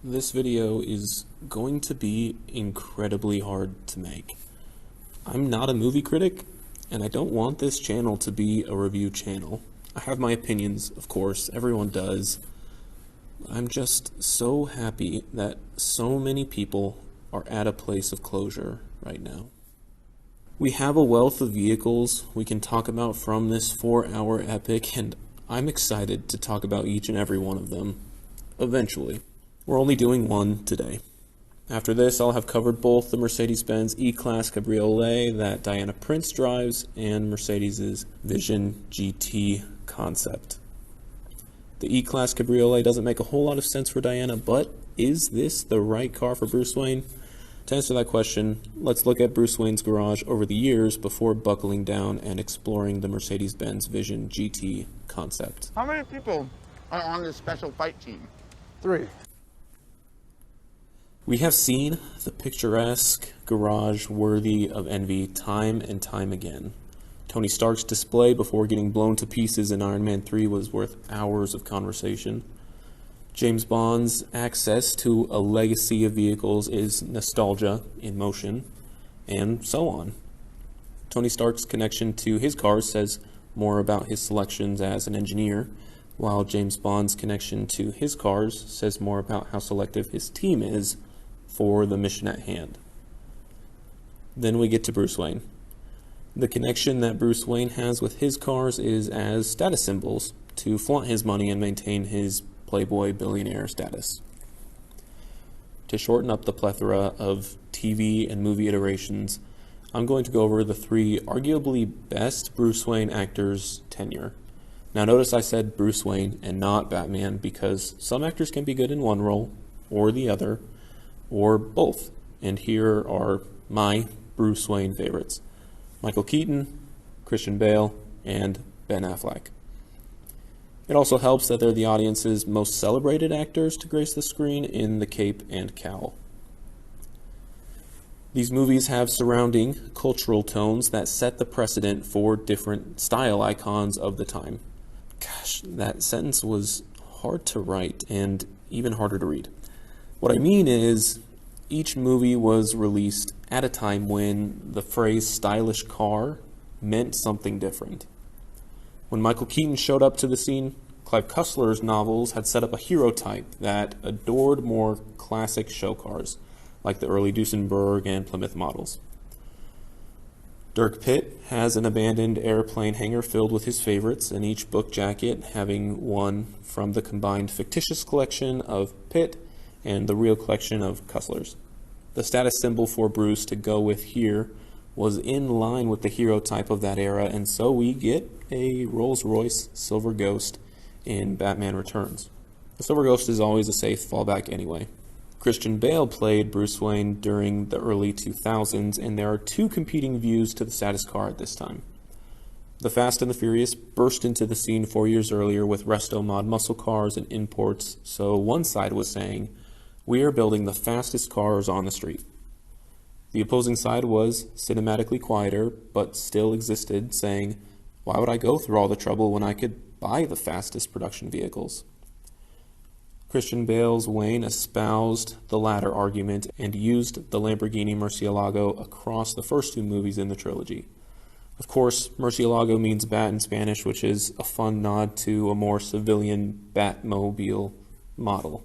This video is going to be incredibly hard to make. I'm not a movie critic, and I don't want this channel to be a review channel. I have my opinions, of course, everyone does. I'm just so happy that so many people are at a place of closure right now. We have a wealth of vehicles we can talk about from this 4-hour epic, and I'm excited to talk about each and every one of them, eventually. We're only doing one today. After this, I'll have covered both the Mercedes-Benz E-Class Cabriolet that Diana Prince drives and Mercedes' Vision GT concept. The E-Class Cabriolet doesn't make a whole lot of sense for Diana, but is this the right car for Bruce Wayne? To answer that question, let's look at Bruce Wayne's garage over the years before buckling down and exploring the Mercedes-Benz Vision GT concept. How many people are on this special fight team? 3. We have seen the picturesque garage worthy of envy time and time again. Tony Stark's display before getting blown to pieces in Iron Man 3 was worth hours of conversation. James Bond's access to a legacy of vehicles is nostalgia in motion, and so on. Tony Stark's connection to his cars says more about his selections as an engineer, while James Bond's connection to his cars says more about how selective his team is for the mission at hand. Then we get to Bruce Wayne. The connection that Bruce Wayne has with his cars is as status symbols to flaunt his money and maintain his playboy billionaire status. To shorten up the plethora of TV and movie iterations, I'm going to go over the 3 arguably best Bruce Wayne actors' tenure. Now notice I said Bruce Wayne and not Batman because some actors can be good in one role or the other, or both. And here are my Bruce Wayne favorites: Michael Keaton, Christian Bale, and Ben Affleck. It also helps that they're the audience's most celebrated actors to grace the screen in the cape and cowl. These movies have surrounding cultural tones that set the precedent for different style icons of the time. Gosh, that sentence was hard to write and even harder to read. What I mean is, each movie was released at a time when the phrase stylish car meant something different. When Michael Keaton showed up to the scene, Clive Cussler's novels had set up a hero type that adored more classic show cars, like the early Duesenberg and Plymouth models. Dirk Pitt has an abandoned airplane hangar filled with his favorites, and each book jacket having one from the combined fictitious collection of Pitt and the real collection of Cussler's. The status symbol for Bruce to go with here was in line with the hero type of that era, and so we get a Rolls-Royce Silver Ghost in Batman Returns. The Silver Ghost is always a safe fallback anyway. Christian Bale played Bruce Wayne during the early 2000s, and there are 2 competing views to the status car at this time. The Fast and the Furious burst into the scene 4 years earlier with resto mod muscle cars and imports, so one side was saying, "We are building the fastest cars on the street." The opposing side was cinematically quieter, but still existed, saying, "Why would I go through all the trouble when I could buy the fastest production vehicles?" Christian Bale's Wayne espoused the latter argument and used the Lamborghini Murcielago across the first 2 movies in the trilogy. Of course, Murcielago means bat in Spanish, which is a fun nod to a more civilian Batmobile model.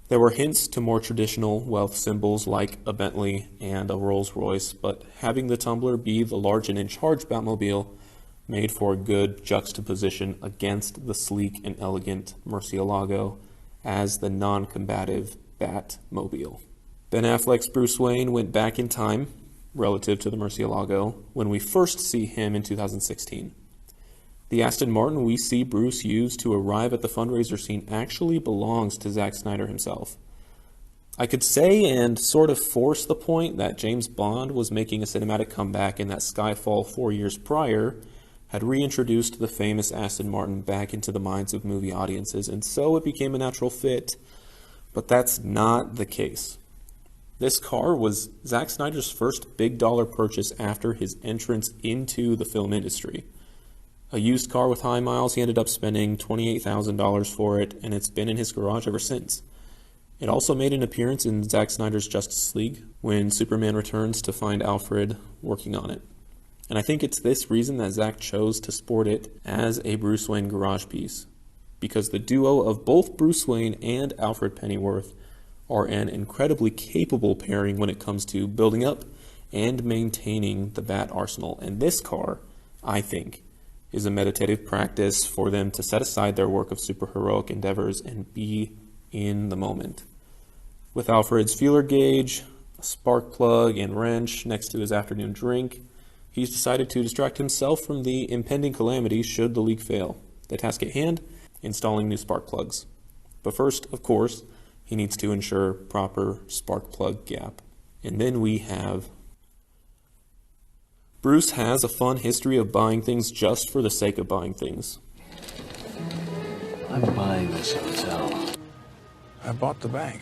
There were hints to more traditional wealth symbols like a Bentley and a Rolls-Royce, but having the Tumbler be the large and in-charge Batmobile made for a good juxtaposition against the sleek and elegant Murcielago as the non-combative Batmobile. Ben Affleck's Bruce Wayne went back in time, relative to the Murcielago, when we first see him in 2016. The Aston Martin we see Bruce use to arrive at the fundraiser scene actually belongs to Zack Snyder himself. I could say and sort of force the point that James Bond was making a cinematic comeback and that Skyfall 4 years prior had reintroduced the famous Aston Martin back into the minds of movie audiences, and so it became a natural fit, but that's not the case. This car was Zack Snyder's first big dollar purchase after his entrance into the film industry. A used car with high miles, he ended up spending $28,000 for it, and it's been in his garage ever since. It also made an appearance in Zack Snyder's Justice League when Superman returns to find Alfred working on it. And I think it's this reason that Zack chose to sport it as a Bruce Wayne garage piece, because the duo of both Bruce Wayne and Alfred Pennyworth are an incredibly capable pairing when it comes to building up and maintaining the Bat arsenal. And this car, I think, is a meditative practice for them to set aside their work of superheroic endeavors and be in the moment. With Alfred's feeler gauge, a spark plug, and wrench next to his afternoon drink, he's decided to distract himself from the impending calamity should the League fail. The task at hand, installing new spark plugs. But first, of course, he needs to ensure proper spark plug gap. And then we have... Bruce has a fun history of buying things just for the sake of buying things. I'm buying this hotel. I bought the bank.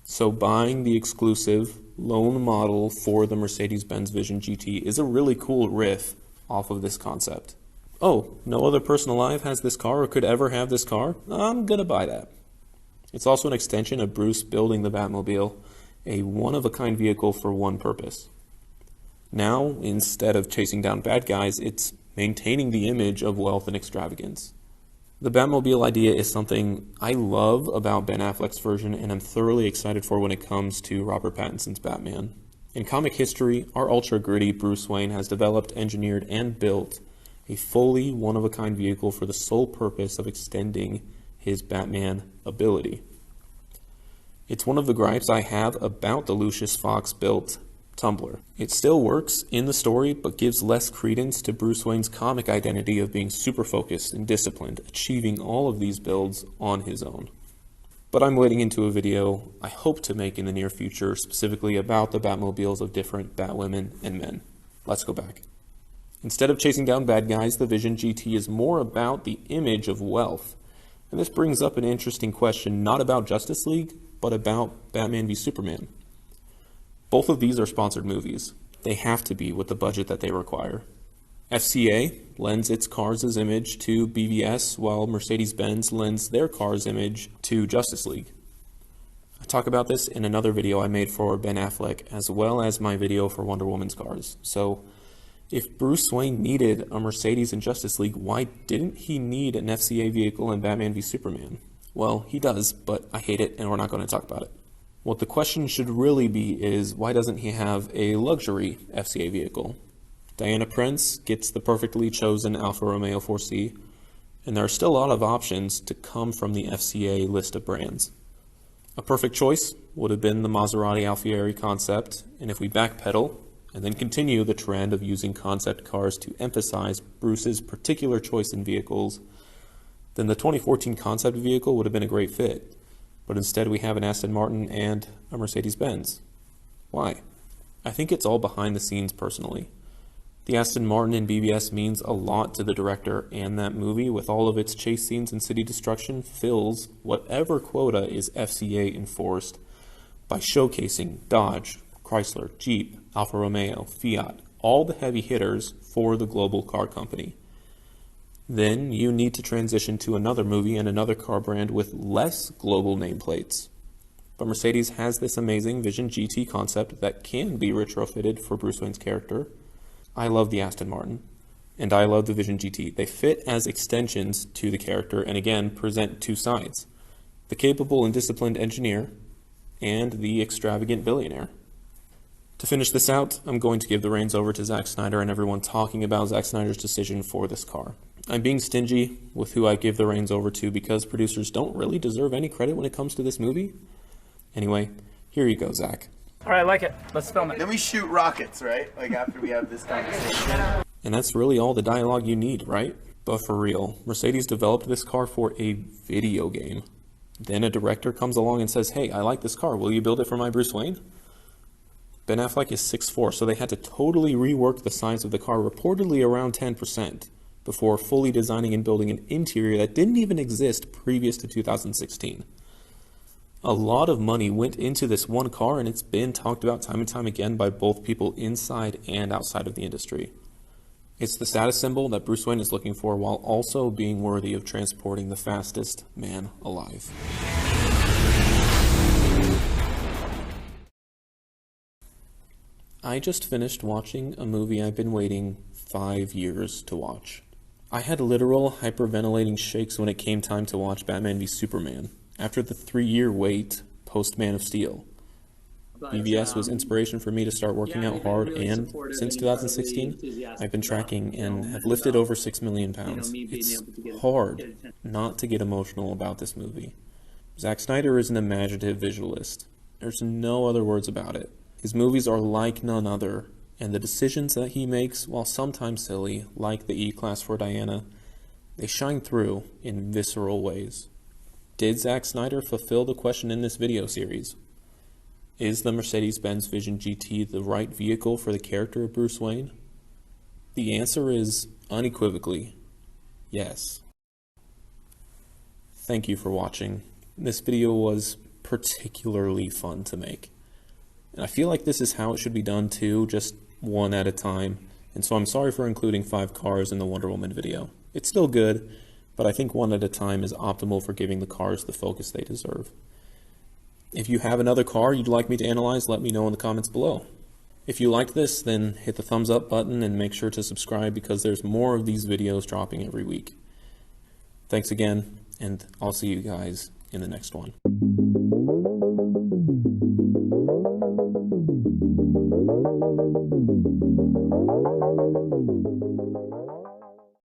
So buying the exclusive loan model for the Mercedes-Benz Vision GT is a really cool riff off of this concept. Oh, no other person alive has this car or could ever have this car? I'm gonna buy that. It's also an extension of Bruce building the Batmobile, a one-of-a-kind vehicle for one purpose. Now, instead of chasing down bad guys, it's maintaining the image of wealth and extravagance. The Batmobile idea is something I love about Ben Affleck's version, and I'm thoroughly excited for when it comes to Robert Pattinson's Batman. In comic history, our ultra-gritty Bruce Wayne has developed, engineered, and built a fully one-of-a-kind vehicle for the sole purpose of extending his Batman ability. It's one of the gripes I have about the Lucius Fox-built Tumbler. It still works in the story, but gives less credence to Bruce Wayne's comic identity of being super focused and disciplined, achieving all of these builds on his own. But I'm waiting into a video I hope to make in the near future, specifically about the Batmobiles of different Batwomen and men. Let's go back. Instead of chasing down bad guys, the Vision GT is more about the image of wealth. And this brings up an interesting question, not about Justice League, but about Batman v Superman. Both of these are sponsored movies. They have to be with the budget that they require. FCA lends its cars' image to BVS, while Mercedes-Benz lends their car's image to Justice League. I talk about this in another video I made for Ben Affleck, as well as my video for Wonder Woman's cars. So, if Bruce Wayne needed a Mercedes in Justice League, why didn't he need an FCA vehicle in Batman v Superman? Well, he does, but I hate it, and we're not going to talk about it. What the question should really be is, why doesn't he have a luxury FCA vehicle? Diana Prince gets the perfectly chosen Alfa Romeo 4C, and there are still a lot of options to come from the FCA list of brands. A perfect choice would have been the Maserati Alfieri concept, and if we backpedal and then continue the trend of using concept cars to emphasize Bruce's particular choice in vehicles, then the 2014 concept vehicle would have been a great fit. But instead we have an Aston Martin and a Mercedes-Benz. Why? I think it's all behind the scenes personally. The Aston Martin in BBS means a lot to the director, and that movie, with all of its chase scenes and city destruction, fills whatever quota is FCA enforced by showcasing Dodge, Chrysler, Jeep, Alfa Romeo, Fiat, all the heavy hitters for the global car company. Then you need to transition to another movie and another car brand with less global nameplates. But Mercedes has this amazing Vision GT concept that can be retrofitted for Bruce Wayne's character. I love the Aston Martin, and I love the Vision GT. They fit as extensions to the character and again present two sides: the capable and disciplined engineer and the extravagant billionaire. To finish this out, I'm going to give the reins over to Zack Snyder and everyone talking about Zack Snyder's decision for this car. I'm being stingy with who I give the reins over to because producers don't really deserve any credit when it comes to this movie. Anyway, here you go, Zack. All right, I like it. Let's film it. Then we shoot rockets, right? Like after we have this conversation. And that's really all the dialogue you need, right? But for real, Mercedes developed this car for a video game. Then a director comes along and says, hey, I like this car. Will you build it for my Bruce Wayne? Ben Affleck is 6'4", so they had to totally rework the size of the car, reportedly around 10%, before fully designing and building an interior that didn't even exist previous to 2016. A lot of money went into this one car, and it's been talked about time and time again by both people inside and outside of the industry. It's the status symbol that Bruce Wayne is looking for while also being worthy of transporting the fastest man alive. I just finished watching a movie I've been waiting 5 years to watch. I had literal hyperventilating shakes when it came time to watch Batman v Superman, after the 3-year wait post Man of Steel. BVS was inspiration for me to start working out hard, and since 2016, I've been tracking and have lifted over 6 million pounds. It's hard not to get emotional about this movie. Zack Snyder is an imaginative visualist. There's no other words about it. His movies are like none other, and the decisions that he makes, while sometimes silly, like the E-Class for Diana, they shine through in visceral ways. Did Zack Snyder fulfill the question in this video series? Is the Mercedes-Benz Vision GT the right vehicle for the character of Bruce Wayne? The answer is unequivocally yes. Thank you for watching. This video was particularly fun to make. And I feel like this is how it should be done too, just one at a time. And so I'm sorry for including 5 cars in the Wonder Woman video. It's still good, but I think one at a time is optimal for giving the cars the focus they deserve. If you have another car you'd like me to analyze, let me know in the comments below. If you liked this, then hit the thumbs up button and make sure to subscribe because there's more of these videos dropping every week. Thanks again, and I'll see you guys in the next one.